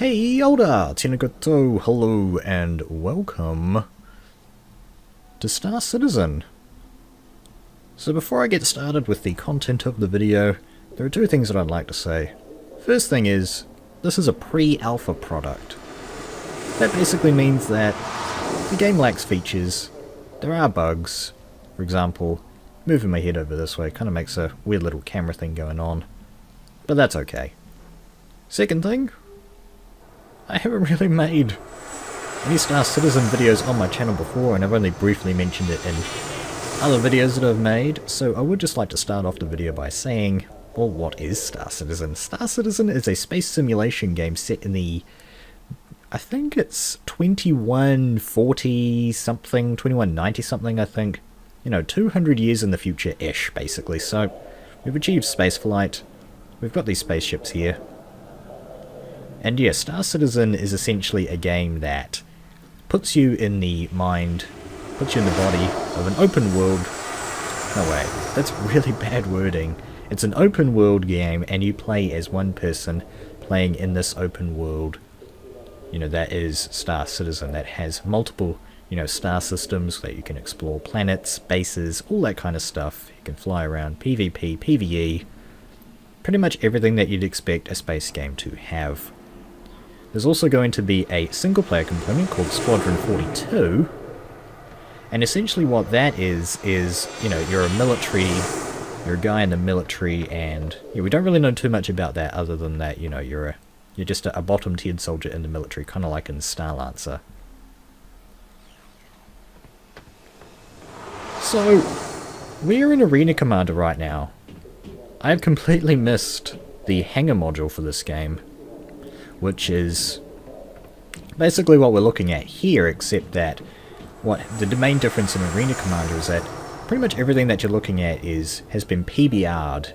Hey Oda, Tenagoto, hello and welcome to Star Citizen. So before I get started with the content of the video, there are two things that I'd like to say. First thing is, this is a pre-alpha product. That basically means that the game lacks features, there are bugs. For example, moving my head over this way kind of makes a weird little camera thing going on, but that's okay. Second thing, I haven't really made any Star Citizen videos on my channel before, and I've only briefly mentioned it in other videos that I've made, so I would just like to start off the video by saying, well, what is Star Citizen? Star Citizen is a space simulation game set in the, I think it's 2140 something, 2190 something I think. You know, 200 years in the future-ish, basically. So, we've achieved spaceflight, we've got these spaceships here. And yeah, Star Citizen is essentially a game that puts you in the mind, puts you in the body of an open world. No way, that's really bad wording. It's an open world game and you play as one person playing in this open world. You know, that is Star Citizen, that has multiple, you know, star systems that you can explore, planets, bases, all that kind of stuff. You can fly around, PvP, PvE, pretty much everything that you'd expect a space game to have. There's also going to be a single-player component called Squadron 42, and essentially what that is, you know, you're a military, you're a guy in the military, and yeah, we don't really know too much about that other than that, you know, you're just a bottom-tiered soldier in the military, kind of like in Starlancer. So, we're in Arena Commander right now. I've completely missed the Hangar module for this game, which is basically what we're looking at here, except that the main difference in Arena Commander is that pretty much everything that you're looking at has been PBR'd,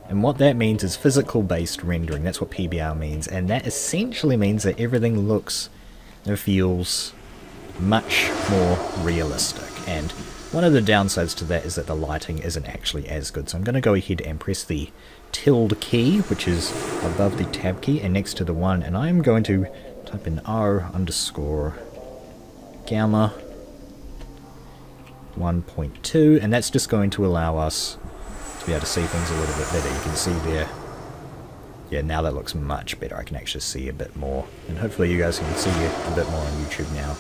and what that means is physical based rendering. That's what PBR means, and that essentially means that everything looks and feels much more realistic. And one of the downsides to that is that the lighting isn't actually as good. So I'm going to go ahead and press the tilde key, which is above the tab key and next to the 1, and I'm going to type in R_gamma 1.2, and that's just going to allow us to be able to see things a little bit better. You can see there, yeah, now that looks much better. I can actually see a bit more, and hopefully you guys can see a bit more on YouTube now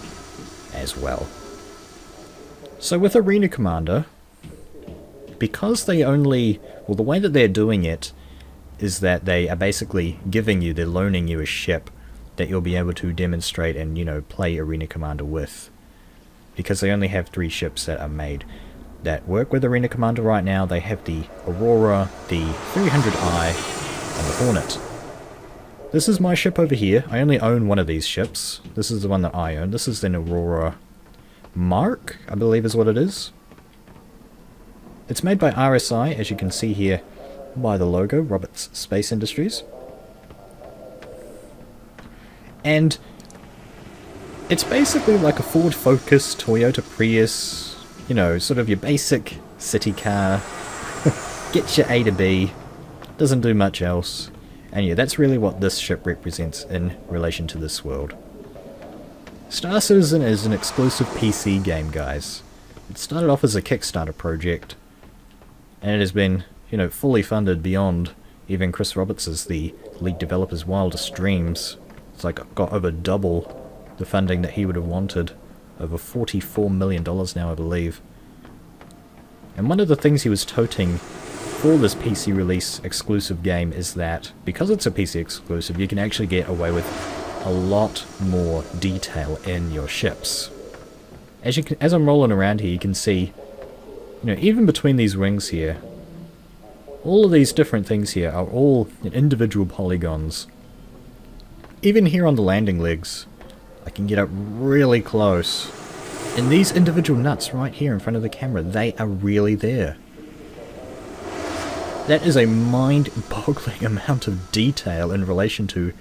as well. So with Arena Commander, because they only, well, the way that they're doing it is that they are basically they're loaning you a ship that you'll be able to demonstrate and, you know, play Arena Commander with. Because they only have 3 ships that are made that work with Arena Commander right now. They have the Aurora, the 300i, and the Hornet. This is my ship over here. I only own one of these ships. This is the one that I own. This is an Aurora Mark, I believe is what it is. It's made by RSI, as you can see here by the logo, Roberts Space Industries. And it's basically like a Ford Focus, Toyota Prius, you know, sort of your basic city car, gets you A to B, doesn't do much else. And yeah, that's really what this ship represents in relation to this world. Star Citizen is an exclusive PC game, guys. It started off as a Kickstarter project, and it has been, you know, fully funded beyond even Chris Roberts' the lead developer's wildest dreams. It's like got over double the funding that he would have wanted, over $44 million now, I believe. And one of the things he was toting for this PC release exclusive game is that because it's a PC exclusive, you can actually get away with a lot more detail in your ships. As I'm rolling around here, you can see, you know, even between these rings here, all of these different things here are all individual polygons. Even here on the landing legs, I can get up really close, and these individual nuts right here in front of the camera, they are really there. That is a mind-boggling amount of detail in relation to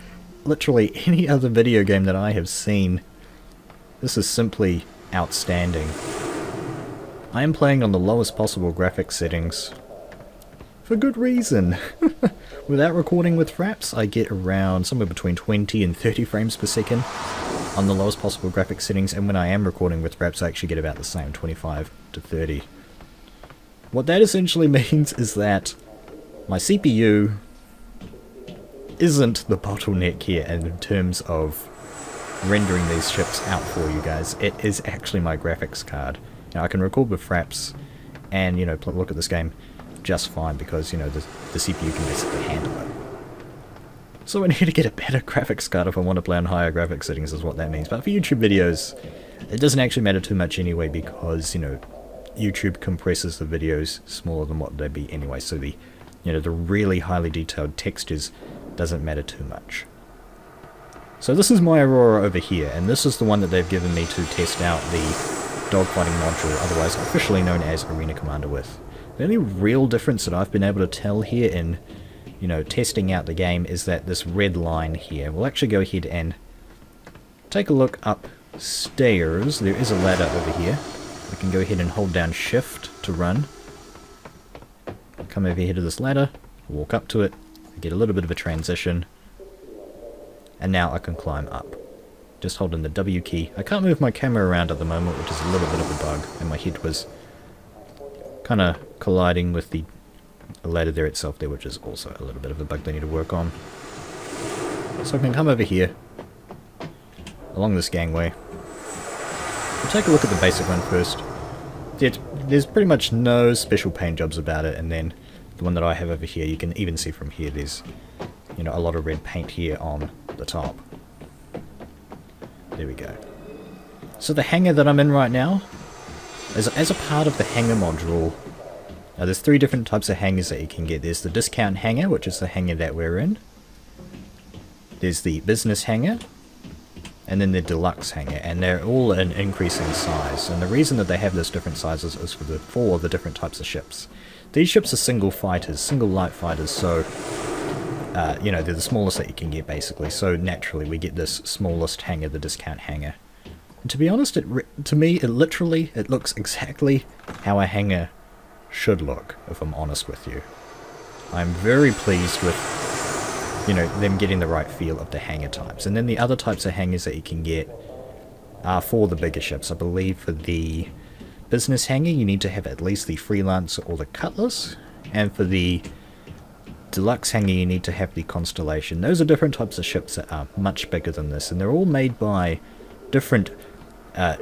literally any other video game that I have seen. This is simply outstanding. I am playing on the lowest possible graphics settings. For good reason. Without recording with fraps, I get around somewhere between 20 and 30 frames per second on the lowest possible graphics settings, and when I am recording with fraps I actually get about the same, 25 to 30. What that essentially means is that my CPU isn't the bottleneck here in terms of rendering these ships out for you guys. It is actually my graphics card. Now I can record with fraps and, you know, look at this game just fine because, you know, the CPU can basically handle it. So I need to get a better graphics card if I want to play on higher graphics settings is what that means. But for YouTube videos, it doesn't actually matter too much anyway because, you know, YouTube compresses the videos smaller than what they'd be anyway. So the, you know, the really highly detailed textures doesn't matter too much. So this is my Aurora over here, and this is the one that they've given me to test out the Dogfighting Module, otherwise officially known as Arena Commander with. The only real difference that I've been able to tell here in, you know, testing out the game is that this red line here. We'll actually go ahead and take a look upstairs. There is a ladder over here. We can go ahead and hold down Shift to run. Come over here to this ladder, walk up to it, get a little bit of a transition, and now I can climb up. Just holding the W key. I can't move my camera around at the moment, which is a little bit of a bug, and my head was kind of colliding with the ladder there itself there, which is also a little bit of a bug they need to work on. So I can come over here, along this gangway. We'll take a look at the basic one first. There's pretty much no special paint jobs about it, and then the one that I have over here, you can even see from here, there's, you know, a lot of red paint here on the top. There we go. So the hangar that I'm in right now, as a part of the hangar module, now there's 3 different types of hangars that you can get. There's the discount hangar, which is the hangar that we're in. There's the business hangar, and then the deluxe hangar, and they're all in increasing size. And the reason that they have those different sizes is for the different types of ships. These ships are single fighters, single light fighters, so you know, they're the smallest that you can get basically. So naturally we get this smallest hangar, the discount hangar. And to be honest, to me it looks exactly how a hangar should look, if I'm honest with you. I'm very pleased with, you know, them getting the right feel of the hangar types. And then the other types of hangars that you can get are for the bigger ships. I believe for the business hangar you need to have at least the Freelancer or the Cutlass, and for the deluxe hangar you need to have the Constellation. Those are different types of ships that are much bigger than this, and they're all made by different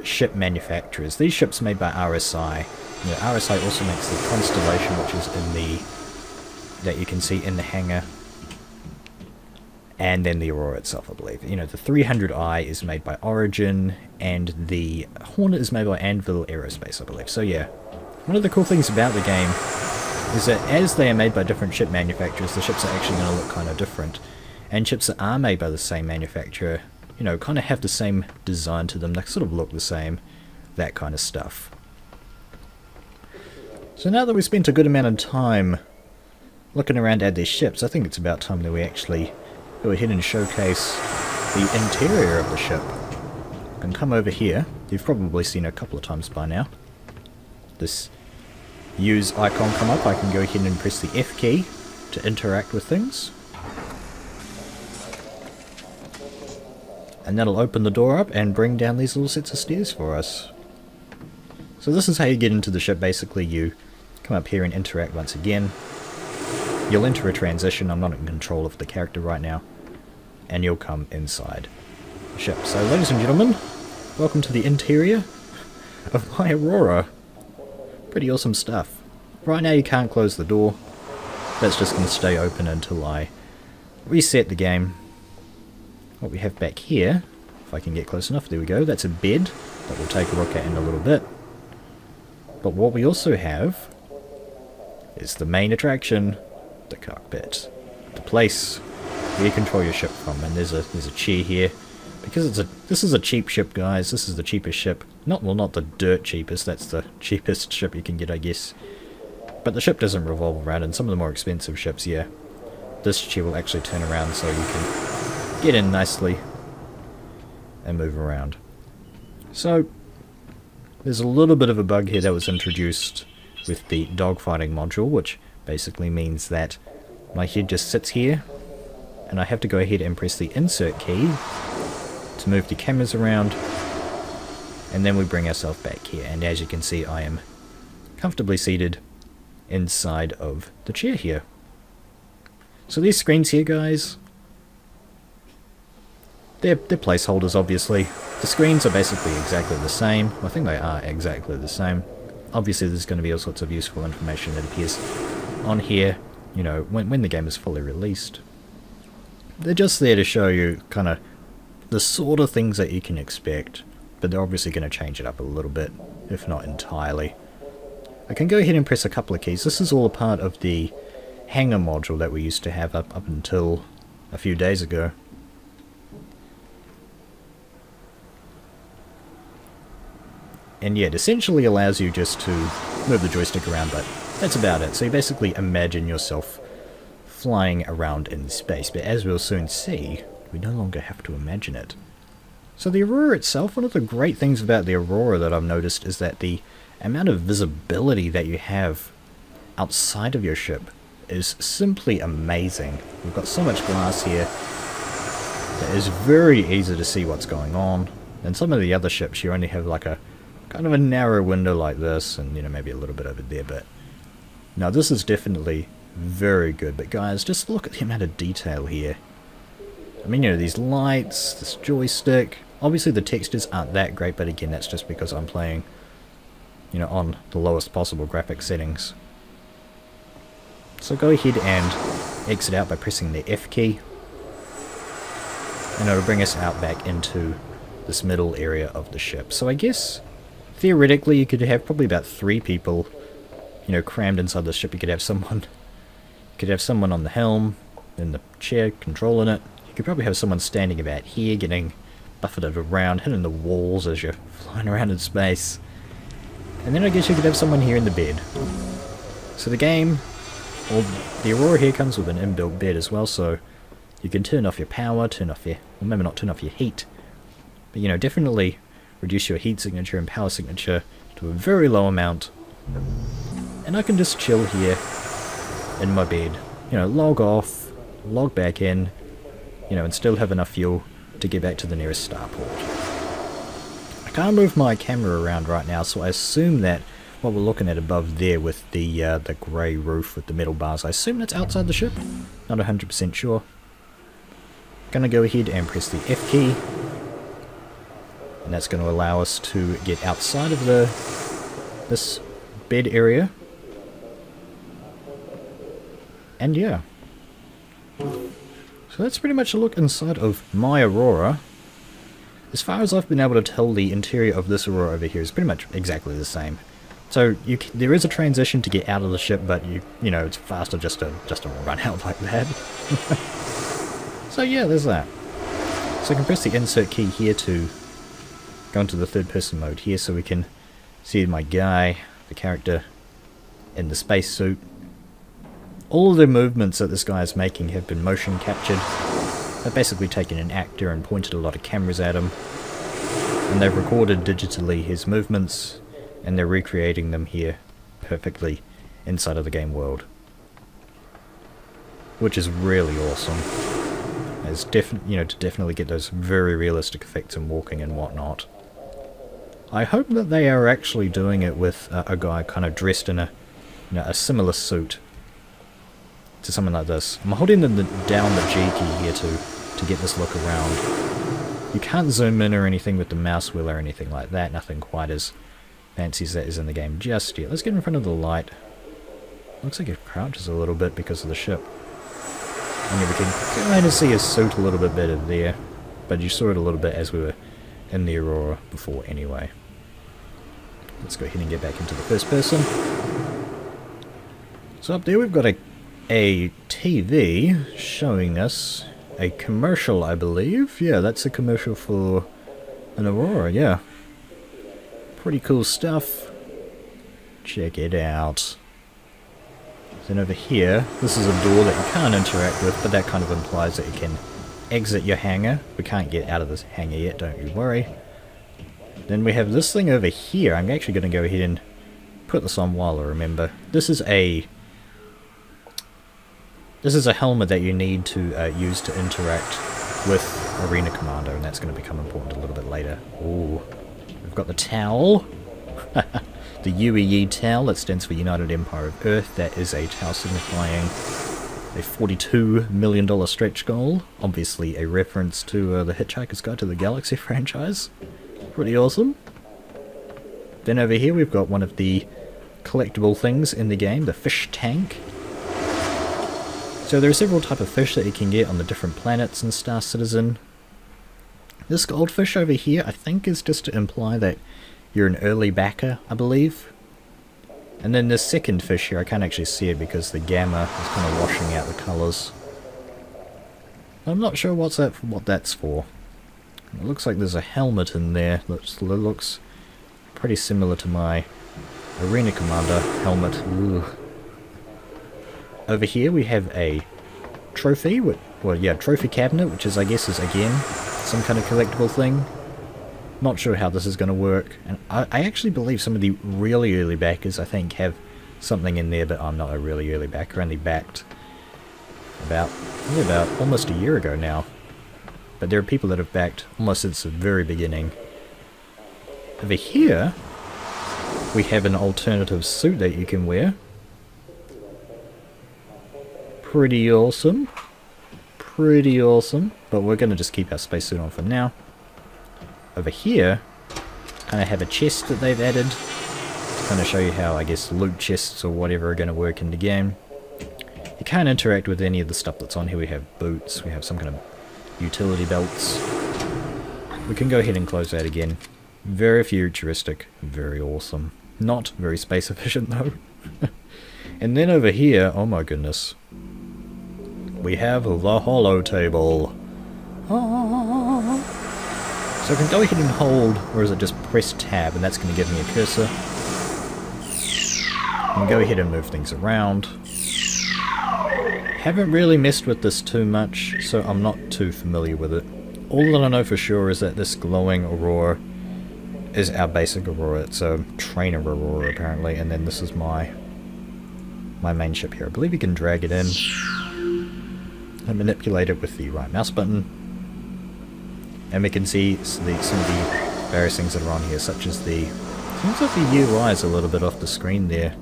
ship manufacturers. These ships are made by RSI. You know, RSI also makes the Constellation, which is in the, that you can see in the hangar, and then the Aurora itself, I believe. You know, the 300i is made by Origin, and the Hornet is made by Anvil Aerospace, I believe. So yeah, one of the cool things about the game is that as they are made by different ship manufacturers, the ships are actually going to look kind of different. And ships that are made by the same manufacturer, you know, kind of have the same design to them. They sort of look the same, that kind of stuff. So now that we've spent a good amount of time looking around at these ships, I think it's about time that we actually go ahead and showcase the interior of the ship. And come over here. You've probably seen it a couple of times by now. This use icon come up. I can go ahead and press the F key to interact with things. And that'll open the door up and bring down these little sets of stairs for us. So this is how you get into the ship. Basically you come up here and interact once again. You'll enter a transition. I'm not in control of the character right now. And you'll come inside the ship. So ladies and gentlemen, welcome to the interior of my Aurora. Pretty awesome stuff. Right now you can't close the door. That's just going to stay open until I reset the game. What we have back here, if I can get close enough, there we go, that's a bed that we'll take a look at in a little bit. But what we also have is the main attraction, the cockpit. The place where you control your ship from. And there's a chair here. Because this is a cheap ship, guys. This is the cheapest ship. Not the dirt cheapest, that's the cheapest ship you can get, I guess. But the ship doesn't revolve around, and some of the more expensive ships, yeah. This chair will actually turn around so you can get in nicely and move around. So, there's a little bit of a bug here that was introduced with the Dogfighting Module, which basically means that My head just sits here, and I have to go ahead and press the insert key to move the cameras around, and then we bring ourselves back here, and as you can see I am comfortably seated inside of the chair here. So these screens here, guys, they're placeholders obviously. The screens are basically exactly the same. I think they are exactly the same. Obviously there's going to be all sorts of useful information that appears on here, you know, when the game is fully released. They're just there to show you kind of the sort of things that you can expect, but they're obviously going to change it up a little bit, if not entirely. I can go ahead and press a couple of keys. This is all a part of the Hangar module that we used to have up until a few days ago. And yeah, it essentially allows you just to move the joystick around, but that's about it. So you basically imagine yourself flying around in space, but as we'll soon see, we no longer have to imagine it. So the Aurora itself, one of the great things about the Aurora that I've noticed is that the amount of visibility that you have outside of your ship is simply amazing. We've got so much glass here that is very easy to see what's going on. And some of the other ships you only have like a kind of a narrow window like this, and you know, maybe a little bit over there, but no, this is definitely very good. But guys, just look at the amount of detail here. I mean, you know, these lights, this joystick, obviously the textures aren't that great, but again, that's just because I'm playing, you know, on the lowest possible graphic settings. So go ahead and exit out by pressing the F key, and it'll bring us out back into this middle area of the ship. So I guess theoretically you could have probably about 3 people, you know, crammed inside the ship. You could have someone on the helm, in the chair, controlling it. You could probably have someone standing about here, getting buffeted around, hitting the walls as you're flying around in space. And then I guess you could have someone here in the bed. So the game, well, the Aurora here comes with an inbuilt bed as well, so you can turn off your power, turn off your, well, maybe not turn off your heat, but you know, definitely reduce your heat signature and power signature to a very low amount. And I can just chill here in my bed, you know, log off, log back in, you know, and still have enough fuel to get back to the nearest starport. I can't move my camera around right now, so I assume that what we're looking at above there with the grey roof with the metal bars, I assume that's outside the ship. Not 100% sure. Gonna go ahead and press the F key, and that's going to allow us to get outside of this bed area. And yeah, so that's pretty much a look inside of my Aurora. As far as I've been able to tell, the interior of this Aurora over here is pretty much exactly the same. So there is a transition to get out of the ship, but you know, it's faster just to run out like that. So yeah, there's that. So I can press the insert key here to go into the third person mode here, so we can see my guy, the character in the spacesuit. All of the movements that this guy is making have been motion captured. They've basically taken an actor and pointed a lot of cameras at him, and they've recorded digitally his movements, and they're recreating them here perfectly inside of the game world, which is really awesome. As you know, to definitely get those very realistic effects in walking and whatnot. I hope that they are actually doing it with a guy kind of dressed in a similar suit to something like this. I'm holding down the G key here to get this look around. You can't zoom in or anything with the mouse wheel or anything like that. Nothing quite as fancy as that is in the game just yet. Let's get in front of the light. Looks like it crouches a little bit because of the ship. And we can kind of see his suit a little bit better there, but you saw it a little bit as we were in the Aurora before anyway. Let's go ahead and get back into the first person. So up there we've got a TV showing us a commercial, I believe. Yeah, that's a commercial for an Aurora, yeah. Pretty cool stuff. Check it out. Then over here, this is a door that you can't interact with, but that kind of implies that you can exit your hangar. We can't get out of this hangar yet, don't you worry. Then we have this thing over here. I'm actually going to go ahead and put this on while I remember. This is a This is a helmet that you need to use to interact with Arena Commander, and that's going to become important a little bit later. Ooh, we've got the towel. The UEE towel, that stands for United Empire of Earth. That is a towel signifying a $42 million stretch goal. Obviously a reference to the Hitchhiker's Guide to the Galaxy franchise. Pretty awesome. Then over here we've got one of the collectible things in the game, the fish tank. So there are several types of fish that you can get on the different planets in Star Citizen. This goldfish over here I think is just to imply that you're an early backer, I believe. And then this second fish here, I can't actually see it because the gamma is kind of washing out the colours. I'm not sure what that's for. It looks like there's a helmet in there that looks pretty similar to my Arena Commander helmet. Ooh. Over here we have a trophy, trophy cabinet, which is, I guess, is again some kind of collectible thing. Not sure how this is going to work, and I actually believe some of the really early backers, I think, have something in there, but I'm not a really early backer. I only backed about almost a year ago now. But there are people that have backed almost since the very beginning. Over here, we have an alternative suit that you can wear. Pretty awesome. Pretty awesome. But we're going to just keep our spacesuit on for now. Over here, kind of have a chest that they've added to kind of show you how, I guess, loot chests or whatever are going to work in the game. You can't interact with any of the stuff that's on here. We have boots, we have some kind of utility belts. We can go ahead and close that again. Very futuristic, very awesome. Not very space efficient though. And then over here, oh my goodness, we have the holo table. So I can go ahead and hold, or is it just press tab, and that's going to give me a cursor. I can go ahead and move things around. Haven't really messed with this too much, so I'm not too familiar with it. All that I know for sure is that this glowing aurora is our basic aurora. It's a trainer aurora apparently, and then this is my main ship here. I believe you can drag it in and manipulate it with the right mouse button. And we can see some of the various things that are on here, such as the... Seems like the UI is a little bit off the screen there.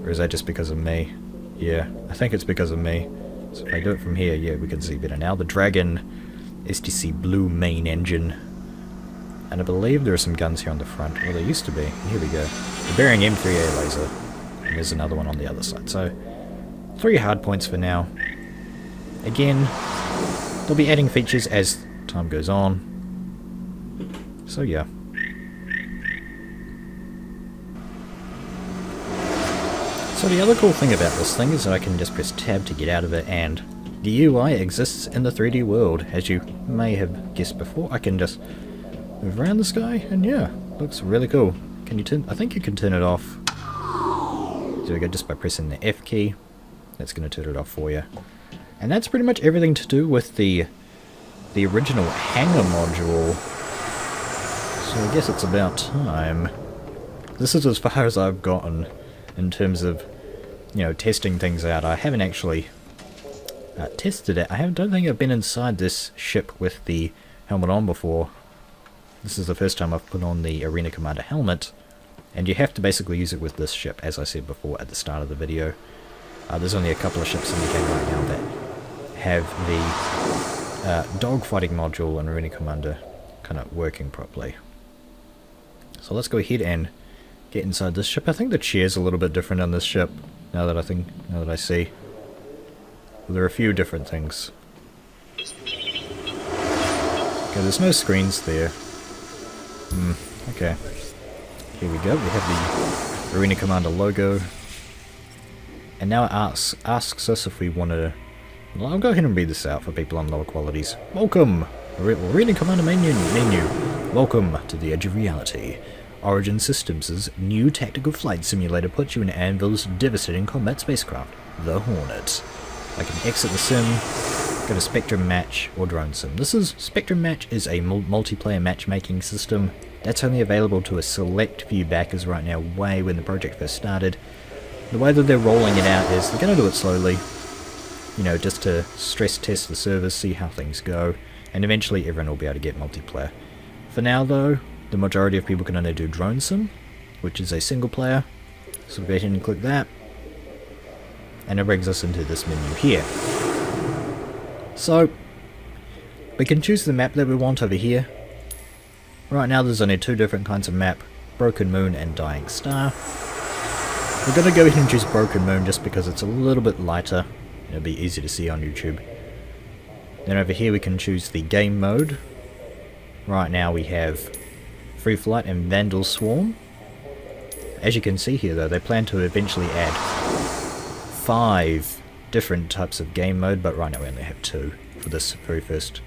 Or is that just because of me? Yeah, I think it's because of me. So if I do it from here, yeah, we can see better now. The Dragon STC Blue main engine. And I believe there are some guns here on the front. Well, there used to be. Here we go. The Bearing M3A laser. And there's another one on the other side. So, 3 hard points for now. Again, they'll be adding features as time goes on. So yeah. So the other cool thing about this thing is that I can just press tab to get out of it, and the UI exists in the 3D world. As you may have guessed before, I can just move around this guy, and yeah, looks really cool. Can you turn... I think you can turn it off. There we go, just by pressing the F key. That's going to turn it off for you. And that's pretty much everything to do with the original Hangar module. So I guess it's about time. This is as far as I've gotten in terms of, you know, testing things out. I haven't actually tested it. Don't think I've been inside this ship with the helmet on before. This is the first time I've put on the Arena Commander helmet, and you have to basically use it with this ship, as I said before at the start of the video. There's only a couple of ships in the game right now that have the Dogfighting Module and Arena Commander kind of working properly. So let's go ahead and get inside this ship. I think the chair's a little bit different on this ship, now that I see. Well, there are a few different things. Okay, there's no screens there. Okay. Here we go, we have the Arena Commander logo. And now it asks us if we want to... Well, I'll go ahead and read this out for people on lower qualities. Welcome! Arena Commander menu. Welcome to the edge of reality. Origin Systems' new tactical flight simulator puts you in Anvil's devastating combat spacecraft, the Hornet. I can exit the sim, go to Spectrum Match or Drone Sim. Spectrum Match is a multiplayer matchmaking system that's only available to a select few backers right now, way when the project first started. The way that they're rolling it out is they're going to do it slowly. you know, just to stress test the servers, see how things go, and eventually everyone will be able to get multiplayer. For now though, the majority of people can only do Drone Sim, which is a single player, so we'll go ahead and click that, and it brings us into this menu here. So, we can choose the map that we want over here. Right now there's only two different kinds of map, Broken Moon and Dying Star. We're going to go ahead and choose Broken Moon just because it's a little bit lighter, and it'll be easy to see on YouTube. Then over here we can choose the game mode. Right now we have Free Flight and Vandal Swarm. As you can see here though, they plan to eventually add 5 different types of game mode, but right now we only have 2 for this very first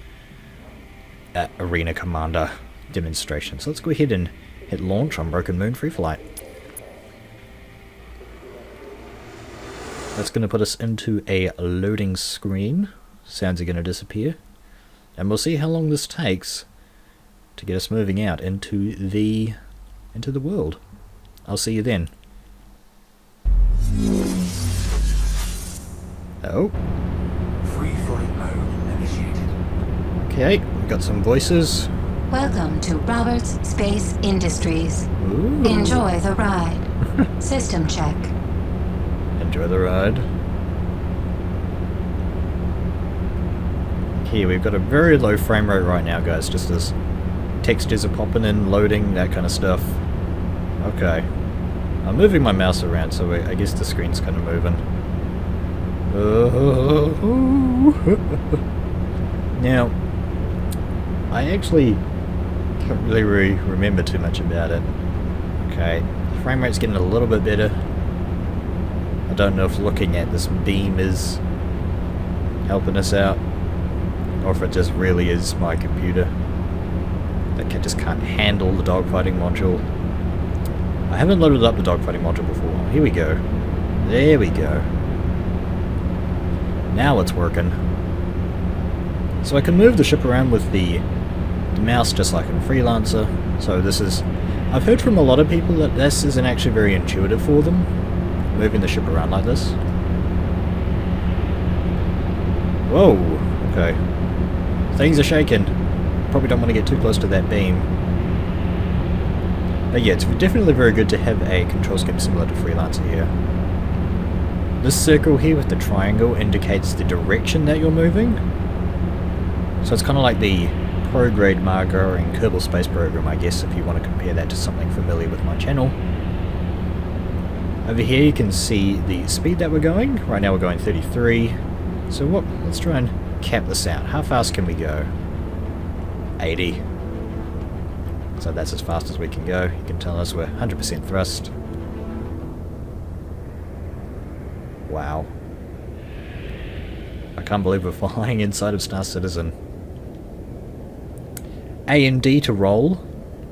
Arena Commander demonstration. So let's go ahead and hit launch on Broken Moon Free Flight. That's going to put us into a loading screen. Sounds are going to disappear. And we'll see how long this takes to get us moving out into the world. I'll see you then. Oh. Free flight mode initiated. Okay, we've got some voices. Welcome to Roberts Space Industries. Ooh. Enjoy the ride. System check. Enjoy the ride. Here, we've got a very low frame rate right now, guys. Just as textures are popping in, loading, that kind of stuff. Okay. I'm moving my mouse around, so I guess the screen's kind of moving. Now, I actually can't really remember too much about it. Okay, frame rate's getting a little bit better. I don't know if looking at this beam is helping us out, or if it just really is my computer that just can't handle the dogfighting module. I haven't loaded up the dogfighting module before. Here we go. There we go. Now it's working. So I can move the ship around with the mouse just like in Freelancer. So this is... I've heard from a lot of people that this isn't actually very intuitive for them, moving the ship around like this. Whoa, okay. Things are shaking. Probably don't want to get too close to that beam. But yeah, it's definitely very good to have a control scheme similar to Freelancer here. This circle here with the triangle indicates the direction that you're moving. So it's kind of like the Prograde marker in Kerbal Space Program, I guess, if you want to compare that to something familiar with my channel. Over here you can see the speed that we're going. Right now we're going 33. So what? Let's try and cap this out. How fast can we go? 80. So that's as fast as we can go. You can tell us we're 100% thrust. Wow. I can't believe we're flying inside of Star Citizen. A and D to roll,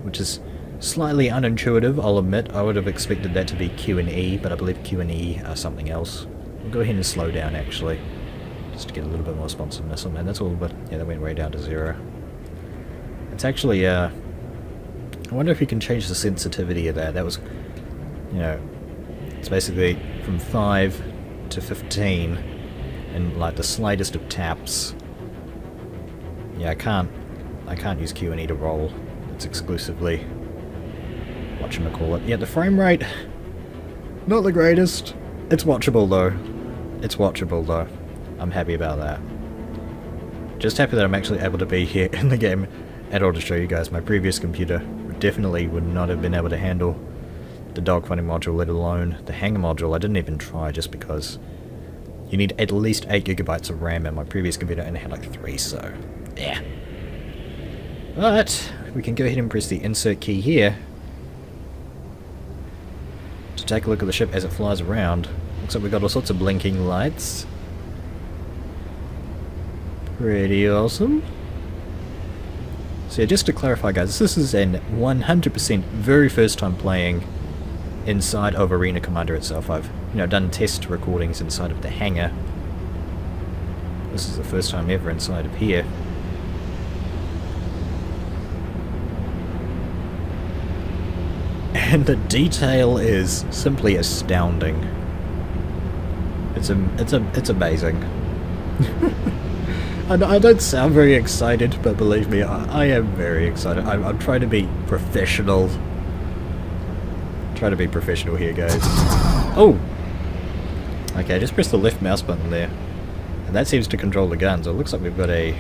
which is slightly unintuitive, I'll admit. I would have expected that to be Q and E, but I believe Q and E are something else. We'll go ahead and slow down actually, just to get a little bit more responsiveness on that. That's all, but yeah, that went way down to 0. It's actually, I wonder if you can change the sensitivity of that. That was, you know, it's basically from 5 to 15, and like the slightest of taps. Yeah, I can't use Q and E to roll. It's exclusively whatchamacallit. Yeah, the frame rate, not the greatest. It's watchable though. It's watchable though. I'm happy about that. Just happy that I'm actually able to be here in the game in order to show you guys. My previous computer definitely would not have been able to handle the dogfighting module, let alone the Hangar module. I didn't even try just because you need at least 8 GB of RAM, and my previous computer only had like 3, so yeah. But we can go ahead and press the insert key here to take a look at the ship as it flies around. Looks like we've got all sorts of blinking lights. Pretty awesome. So yeah, just to clarify guys, this is an 100% very first time playing inside of Arena Commander itself. I've done test recordings inside of the Hangar. This is the first time ever inside of here. And the detail is simply astounding. It's amazing. I don't sound very excited, but believe me, I am very excited. I'm trying to be professional. Trying to be professional here, guys. Oh! Okay, just press the left mouse button there. And that seems to control the gun, so it looks like we've got a...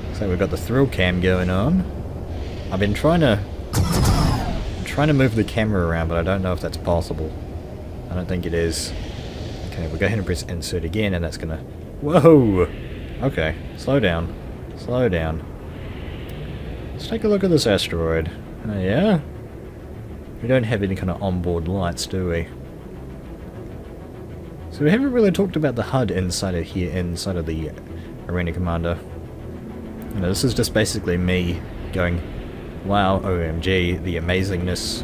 Looks like we've got the thrill cam going on. I've been trying to move the camera around, but I don't know if that's possible. I don't think it is. Okay, we'll go ahead and press insert again, and that's gonna... Whoa! Okay, slow down. Slow down. Let's take a look at this asteroid. Oh yeah? We don't have any kind of onboard lights, do we? So we haven't really talked about the HUD inside of here, inside of the Arena Commander. You know, this is just basically me going, wow, OMG, the amazingness.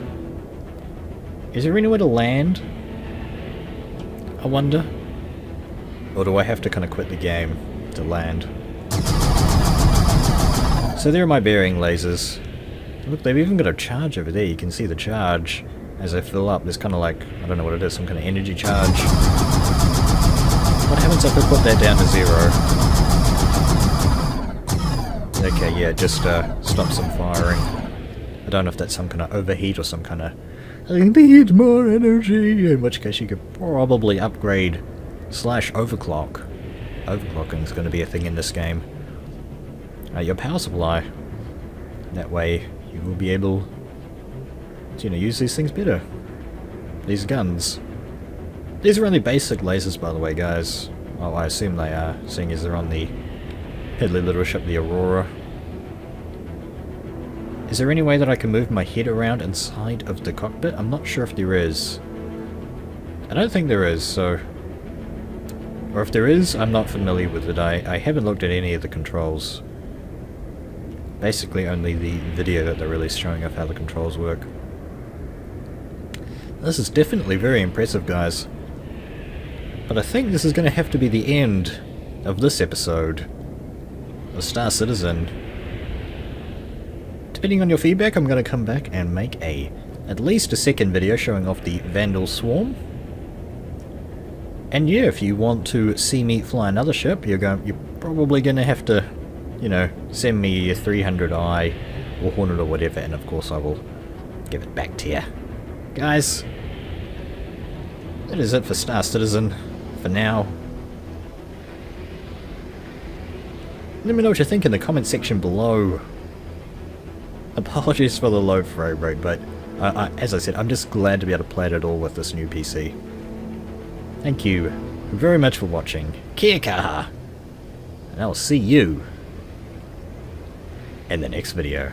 Is there anywhere to land? I wonder? Or do I have to kind of quit the game to land? So there are my bearing lasers. Look, they've even got a charge over there. You can see the charge as they fill up. There's kind of like, I don't know what it is, some kind of energy charge. What happens if I put that down to 0? Okay, yeah, just stop some firing. I don't know if that's some kind of overheat or some kind of... I need more energy! In which case you could probably upgrade / overclock. Overclocking is going to be a thing in this game. Your power supply. That way you will be able to, you know, use these things better. These guns. These are only basic lasers, by the way, guys. Well, I assume they are, seeing as they're on the piddly little ship, the Aurora. Is there any way that I can move my head around inside of the cockpit? I'm not sure if there is. I don't think there is, so... Or if there is, I'm not familiar with it. I haven't looked at any of the controls. Basically only the video that they're really showing off how the controls work. This is definitely very impressive, guys. But I think this is going to have to be the end of this episode of Star Citizen. Depending on your feedback, I'm going to come back and make at least a second video showing off the Vandal Swarm. And yeah, if you want to see me fly another ship, you're probably going to have to, you know, send me your 300i or Hornet or whatever, and of course I will give it back to you. Guys, that is it for Star Citizen for now. Let me know what you think in the comment section below. Apologies for the low frame rate, but as I said, I'm just glad to be able to play it at all with this new PC. Thank you very much for watching. Kia kaha! And I'll see you in the next video.